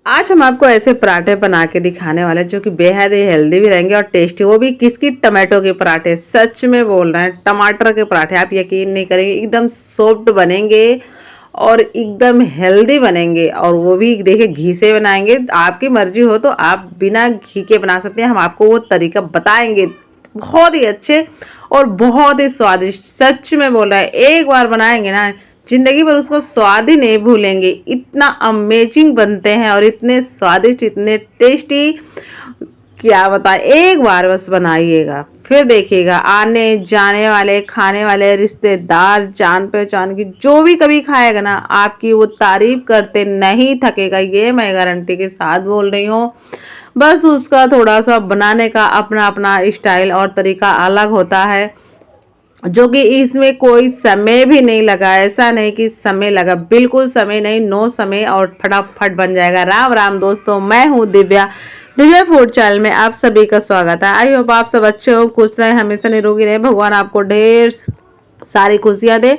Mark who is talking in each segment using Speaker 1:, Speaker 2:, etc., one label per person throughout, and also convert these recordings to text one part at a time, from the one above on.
Speaker 1: आज हम आपको ऐसे पराठे बना के दिखाने वाले हैं जो कि बेहद ही हेल्दी भी रहेंगे और टेस्टी। वो भी किसकी? टमाटो के पराठे। सच में बोल रहे हैं, टमाटर के पराठे। आप यकीन नहीं करेंगे, एकदम सॉफ्ट बनेंगे और एकदम हेल्दी बनेंगे। और वो भी देखिए घी से बनाएंगे। आपकी मर्जी हो तो आप बिना घी के बना सकते हैं, हम आपको वो तरीका बताएंगे। बहुत ही अच्छे और बहुत ही स्वादिष्ट। सच में बोल रहा है, एक बार बनाएंगे ना, जिंदगी भर उसका स्वाद ही नहीं भूलेंगे। इतना अमेजिंग बनते हैं और इतने स्वादिष्ट, इतने टेस्टी, क्या बताएं। एक बार बस बनाइएगा, फिर देखिएगा आने जाने वाले, खाने वाले रिश्तेदार, जान पहचान की जो भी कभी खाएगा ना, आपकी वो तारीफ करते नहीं थकेगा। ये मैं गारंटी के साथ बोल रही हूँ। बस उसका थोड़ा सा बनाने का अपना अपना स्टाइल और तरीका अलग होता है, जो कि इसमें कोई समय भी नहीं लगा। ऐसा नहीं कि समय लगा, बिल्कुल समय नहीं, नो समय, और फटाफट बन जाएगा। राम राम दोस्तों, मैं हूँ दिव्या। दिव्या फूड चैनल में आप सभी का स्वागत है। आई होप आप सब अच्छे हो, खुश रहे, हमेशा निरोगी रहे। भगवान आपको ढेर सारी खुशियां दे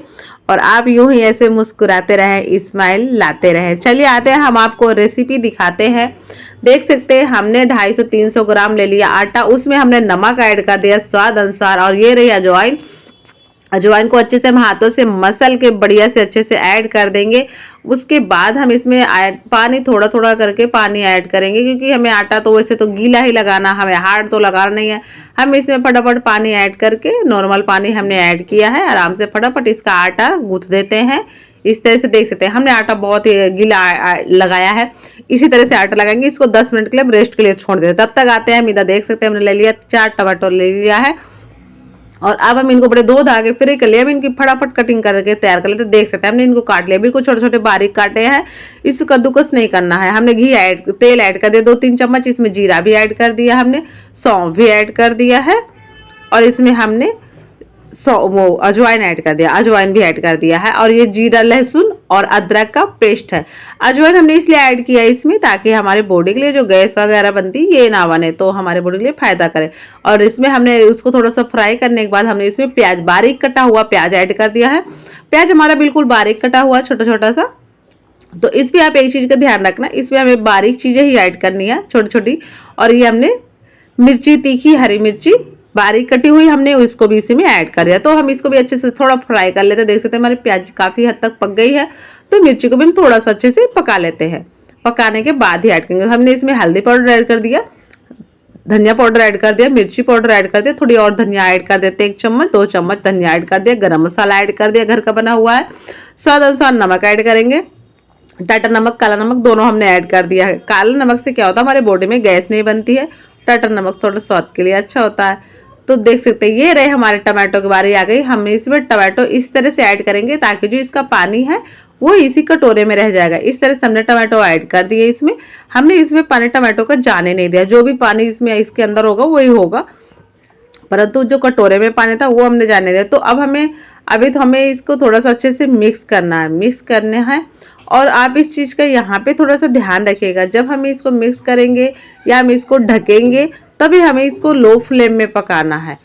Speaker 1: और आप यूं ही ऐसे मुस्कुराते रहें, स्माइल लाते रहें। चलिए आते हैं, हम आपको रेसिपी दिखाते हैं। देख सकते हैं हमने 250-300 ग्राम ले लिया आटा। उसमें हमने नमक ऐड कर दिया स्वाद अनुसार, और ये रही अजवाइन। अजवाइन को अच्छे से हम हाथों से मसल के बढ़िया से अच्छे से ऐड कर देंगे। उसके बाद हम इसमें पानी थोड़ा थोड़ा करके पानी ऐड करेंगे, क्योंकि हमें आटा तो वैसे तो गीला ही लगाना, हमें हार्ड तो लगाना नहीं है। हम इसमें फटाफट पानी ऐड करके, नॉर्मल पानी हमने ऐड किया है, आराम से फटाफट इसका आटा गूंथ देते हैं। इस तरह से देख सकते हैं हमने आटा बहुत ही गीला लगाया है। इसी तरह से आटा लगाएंगे। इसको 10 मिनट के लिए हम रेस्ट के लिए छोड़ देते हैं। तब तक आते हैं हम इधर। देख सकते हैं हमने ले लिया 4 टमाटर ले लिया है, और अब हम इनको बड़े दो धागे फ्री कर लिए। हम इनकी फटाफट कटिंग करके तैयार कर लेते। देख सकते हैं हमने इनको काट लिया, बिल्कुल छोटे छोटे बारीक काटे हैं। इस कद्दूकस नहीं करना है। हमने तेल ऐड कर दिया 2-3 चम्मच। इसमें जीरा भी ऐड कर दिया हमने, सौंफ भी ऐड कर दिया है, और इसमें हमने वो अजवाइन ऐड कर दिया, अजवाइन भी ऐड कर दिया है। और ये जीरा, लहसुन और अदरक का पेस्ट है। अजवाइन हमने इसलिए ऐड किया इसमें ताकि हमारे बॉडी के लिए जो गैस वगैरह बनती है ये ना बने, तो हमारे बॉडी के लिए फायदा करे। और इसमें हमने उसको थोड़ा सा फ्राई करने के बाद हमने इसमें प्याज, बारीक कटा हुआ प्याज ऐड कर दिया है। प्याज हमारा बिल्कुल बारीक कटा हुआ, छोटा छोटा सा। तो इसमें आप एक चीज का ध्यान रखना, इसमें हमें बारीक चीजें ही ऐड करनी है, छोटी छोटी। और ये हमने मिर्ची, तीखी हरी मिर्ची बारीक कटी हुई, हमने उसको भी इसी में ऐड कर दिया। तो हम इसको भी अच्छे से थोड़ा फ्राई कर लेते हैं। देख सकते हैं हमारी प्याज काफ़ी हद तक पक गई है, तो मिर्ची को भी हम थोड़ा सा अच्छे से पका लेते हैं। पकाने के बाद ही ऐड करेंगे। हमने इसमें हल्दी पाउडर ऐड कर दिया, धनिया पाउडर ऐड कर दिया, मिर्ची पाउडर ऐड कर दिया, थोड़ी और धनिया ऐड कर देते हैं, 1 चम्मच 2 चम्मच धनिया ऐड कर दिया, गरम मसाला ऐड कर दिया, घर का बना हुआ है। स्वाद अनुसार नमक ऐड करेंगे, टाटा नमक, काला नमक दोनों हमने ऐड कर दिया है। काला नमक से क्या होता है, हमारे बॉडी में गैस नहीं बनती है। टाटा नमक थोड़ा स्वाद के लिए अच्छा होता है। तो देख सकते हैं ये रहे हमारे टमाटो की बारी आ गई। हम इसमें टमाटो इस तरह से ऐड करेंगे ताकि जो इसका पानी है वो इसी कटोरे में रह जाएगा। इस तरह से हमने टमाटो ऐड कर दिए इसमें। हमने इसमें पानी टमाटो का जाने नहीं दिया, जो भी पानी इसमें इसके अंदर होगा वही होगा, परंतु जो कटोरे में पानी था वो हमने जाने दिया। तो अब हमें इसको थोड़ा सा अच्छे से मिक्स करना है, मिक्स करने हैं। और आप इस चीज़ का यहाँ पे थोड़ा सा ध्यान रखिएगा, जब हम इसको मिक्स करेंगे या हम इसको ढकेंगे, तभी हमें इसको लो फ्लेम में पकाना है,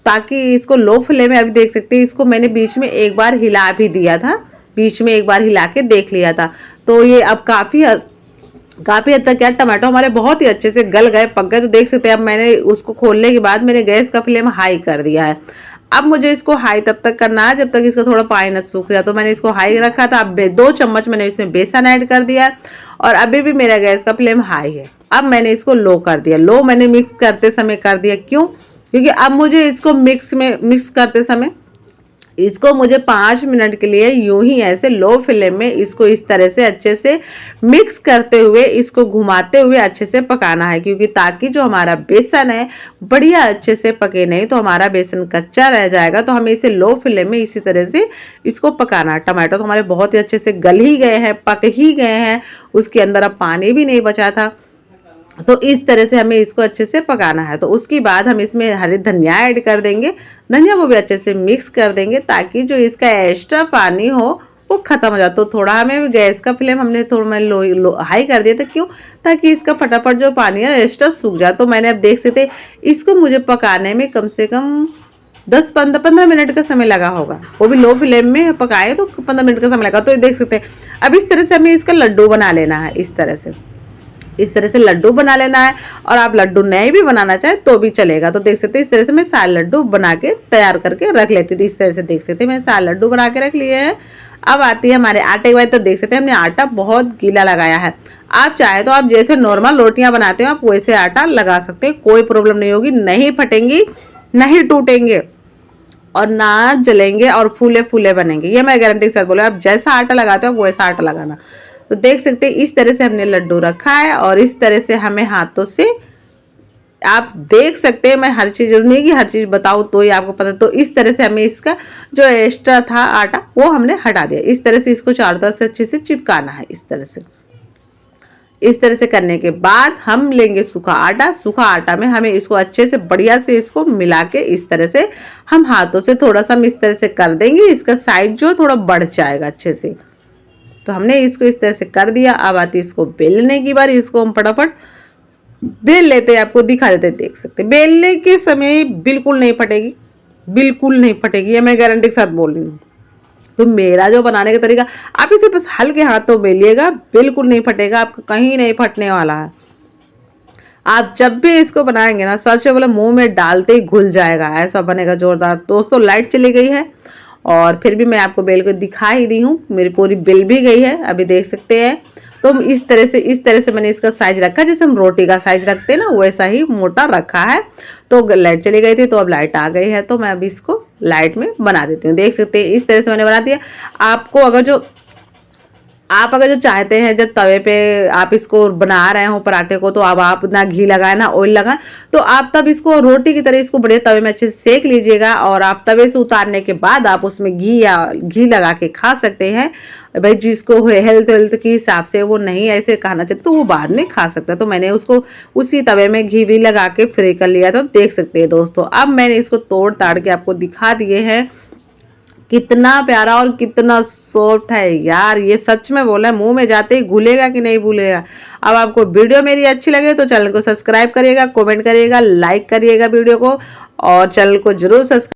Speaker 1: ताकि इसको लो फ्लेम में, अभी देख सकते हैं इसको मैंने बीच में एक बार हिला भी दिया था, बीच में एक बार हिला के देख लिया था। तो ये अब काफ़ी हद तक क्या, टमाटो हमारे बहुत ही अच्छे से गल गए, पक गए। तो देख सकते हैं अब मैंने उसको खोलने के बाद मैंने गैस का फ्लेम हाई कर दिया है। अब मुझे इसको हाई तब तक करना है जब तक इसका थोड़ा पानी न सूख जाए। तो मैंने इसको हाई रखा था। अब 2 चम्मच मैंने इसमें बेसन ऐड कर दिया है, और अभी भी मेरा गैस का फ्लेम हाई है। अब मैंने इसको लो कर दिया। लो मैंने मिक्स करते समय कर दिया, क्यों? क्योंकि अब मुझे इसको मिक्स करते समय इसको मुझे 5 मिनट के लिए यूं ही ऐसे लो फ्लेम में इसको इस तरह से अच्छे से मिक्स करते हुए, इसको घुमाते हुए अच्छे से पकाना है, क्योंकि ताकि जो हमारा बेसन है बढ़िया अच्छे से पके, नहीं तो हमारा बेसन कच्चा रह जाएगा। तो हमें इसे लो फ्लेम में इसी तरह से इसको पकाना है। टमाटो तो हमारे बहुत ही अच्छे से गल ही गए हैं, पक ही गए हैं, उसके अंदर अब पानी भी नहीं बचा था। तो इस तरह से हमें इसको अच्छे से पकाना है। तो उसके बाद हम इसमें हरी धनिया ऐड कर देंगे, धनिया को भी अच्छे से मिक्स कर देंगे ताकि जो इसका एक्स्ट्रा पानी हो वो खत्म हो जाए। तो थोड़ा हमें गैस का फ्लेम हमने थोड़ा मैं हाई कर दिया था, क्यों? ताकि इसका फटाफट जो पानी है एक्स्ट्रा सूख जाए। तो मैंने अब देख सकते इसको मुझे पकाने में कम से कम 10-15 मिनट का समय लगा होगा, वो भी लो फ्लेम में पकाए तो 15 मिनट का समय लगा। तो देख सकते हैं अब इस तरह से हमें इसका लड्डू बना लेना है, इस तरह से इस तरह से लड्डू बना लेना है। और आप लड्डू नहीं भी बनाना चाहे तो भी चलेगा। तो देख सकते हैं इस तरह से मैं सारे लड्डू बना के तैयार करके रख लेती थी। इस तरह से देख सकते हैं मैंने सारे लड्डू बना के रख लिए हैं। अब आती है हमारे आटे की बात। तो देख सकते हैं हमने आटा बहुत गीला लगाया है। आप चाहे तो आप जैसे नॉर्मल रोटियां बनाते हो आप वैसे आटा लगा सकते हैं, कोई प्रॉब्लम नहीं होगी, नहीं फटेंगी, नहीं टूटेंगे और ना जलेंगे और फूले फूले बनेंगे। ये मैं गारंटी के साथ बोला। आप जैसा आटा लगाते हो वैसा आटा लगाना। तो देख सकते हैं इस तरह से हमने लड्डू रखा है और इस तरह से हमें हाथों से, आप देख सकते हैं मैं हर चीज़ नहीं कि हर चीज़ बताऊँ तो ही आपको पता। तो इस तरह से हमें इसका जो एक्स्ट्रा था आटा वो हमने हटा दिया। इस तरह से इसको चारों तरफ से अच्छे से चिपकाना है। इस तरह से करने के बाद हम लेंगे सूखा आटा। सूखा आटा में हमें इसको अच्छे से बढ़िया से इसको मिला के इस तरह से हम हाथों से थोड़ा सा हम इस तरह से कर देंगे, इसका साइज जो थोड़ा बढ़ जाएगा अच्छे से। तो हमने इसको इस तरह से कर दिया। अब आती इसको बेलने की बारी। इसको हम फटाफट बेल लेते हैं, आपको दिखा देते हैं। देख सकते हैं बेलने के समय बिल्कुल नहीं फटेगी, बिल्कुल नहीं फटेगी, ये मैं गारंटी के साथ बोल रही हूँ। तो मेरा जो बनाने का तरीका, आप इसे बस हल्के हाथों बेलिएगा, बिल्कुल नहीं फटेगा, आपका कहीं नहीं फटने वाला है। आप जब भी इसको बनाएंगे ना सच में बोला मुंह में डालते ही घुल जाएगा, ऐसा बनेगा जोरदार। दोस्तों लाइट चली गई है और फिर भी मैं आपको बेल को दिखा ही दी हूँ, मेरी पूरी बेल भी गई है, अभी देख सकते हैं। तो इस तरह से मैंने इसका साइज रखा, जैसे हम रोटी का साइज रखते हैं ना वैसा ही मोटा रखा है। तो लाइट चली गई थी तो अब लाइट आ गई है, तो मैं अभी इसको लाइट में बना देती हूँ। देख सकते हैं इस तरह से मैंने बना दिया। आपको अगर जो चाहते हैं जब तवे पे आप इसको बना रहे हो पराठे को, तो अब आप ना घी लगाए ना ऑयल लगाए, तो आप तब इसको रोटी की तरह इसको बड़े तवे में अच्छे से सेक लीजिएगा। और आप तवे से उतारने के बाद आप उसमें घी लगा के खा सकते हैं। भाई जिसको हेल्थ के हिसाब से वो नहीं ऐसे खाना चाहते तो वो बाद में खा सकता है। तो मैंने उसको उसी तवे में घी भी लगा के फ्राई कर लिया था। देख सकते हैं दोस्तों, अब मैंने इसको तोड़ ताड़ के आपको दिखा दिए हैं। कितना प्यारा और कितना सॉफ्ट है यार, ये सच में बोला है, मुंह में जाते ही घुलेगा कि नहीं भूलेगा। अब आपको वीडियो मेरी अच्छी लगे तो चैनल को सब्सक्राइब करिएगा, कमेंट करिएगा, लाइक करिएगा वीडियो को, और चैनल को जरूर सब्सक्राइब